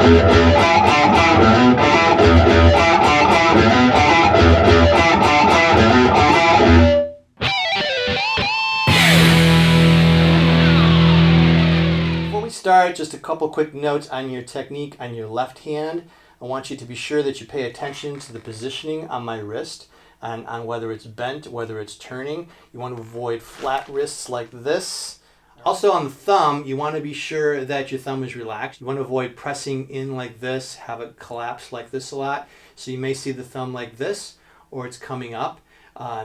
Before we start, just a couple quick notes on your technique on your left hand. I want you to be sure that you pay attention to the positioning on my wrist and on whether it's bent, whether it's turning. You want to avoid flat wrists like this. Also on the thumb, you want to be sure that your thumb is relaxed. You want to avoid pressing in like this, have it collapse like this a lot. So you may see the thumb like this, or it's coming up.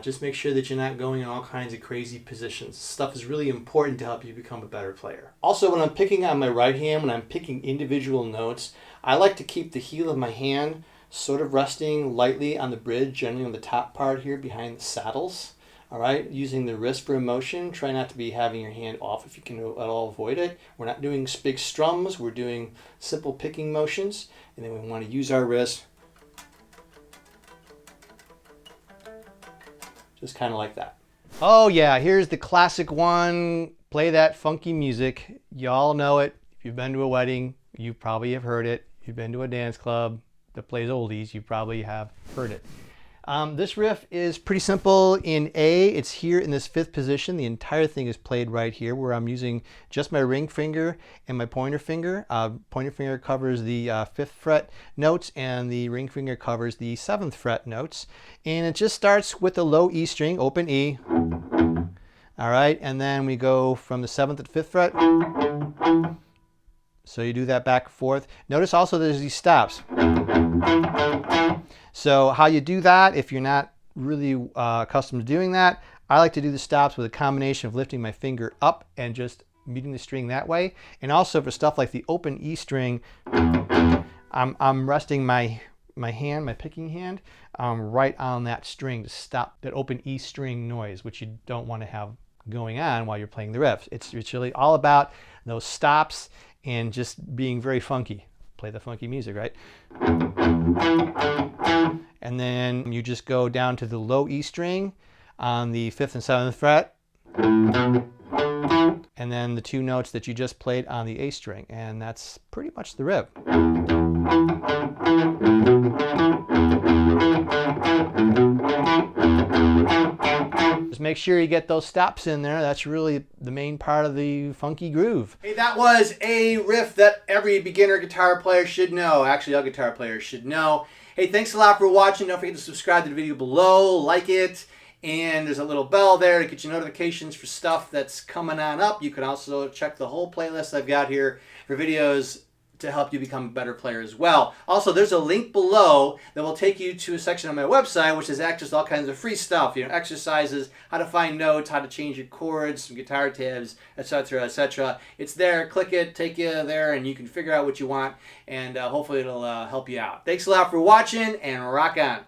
Just make sure that you're not going in all kinds of crazy positions. Stuff is really important to help you become a better player. Also, when I'm picking on my right hand, when I'm picking individual notes, I like to keep the heel of my hand sort of resting lightly on the bridge, generally on the top part here behind the saddles. All right, using the wrist for motion. Try not to be having your hand off if you can at all avoid it. We're not doing big strums. We're doing simple picking motions. And then we want to use our wrist just kind of like that. Oh yeah, here's the classic one. Play that funky music. Y'all know it. If you've been to a wedding, you probably have heard it. If you've been to a dance club that plays oldies, you probably have heard it. This riff is pretty simple in A. It's here in this fifth position. The entire thing is played right here where I'm using just my ring finger and my pointer finger. Pointer finger covers the 5th fret notes and the ring finger covers the 7th fret notes. And it just starts with the low E string, open E. All right, and then we go from the 7th to 5th fret. So you do that back and forth. Notice also there's these stops. So how you do that, if you're not really accustomed to doing that, I like to do the stops with a combination of lifting my finger up and just meeting the string that way. And also for stuff like the open E string, I'm resting my hand, my picking hand, right on that string to stop that open E string noise, which you don't want to have going on while you're playing the riff. It's really all about those stops and just being very funky. Play the funky music, right? And then you just go down to the low E string on the 5th and 7th fret. And then the 2 notes that you just played on the A string. And that's pretty much the riff. Just make sure you get those stops in there. That's really the main part of the funky groove. Hey, that was a riff that every beginner guitar player should know. Actually, all guitar players should know. Hey, thanks a lot for watching. Don't forget to subscribe to the video below, like it, and there's a little bell there to get you notifications for stuff that's coming on up. You can also check the whole playlist I've got here for videos to help you become a better player as well. Also, there's a link below that will take you to a section on my website which has access to all kinds of free stuff, you know, exercises, how to find notes, how to change your chords, some guitar tabs, etc., etc. It's there. Click it, take you there, and you can figure out what you want, and hopefully it'll help you out. Thanks a lot for watching, and rock on.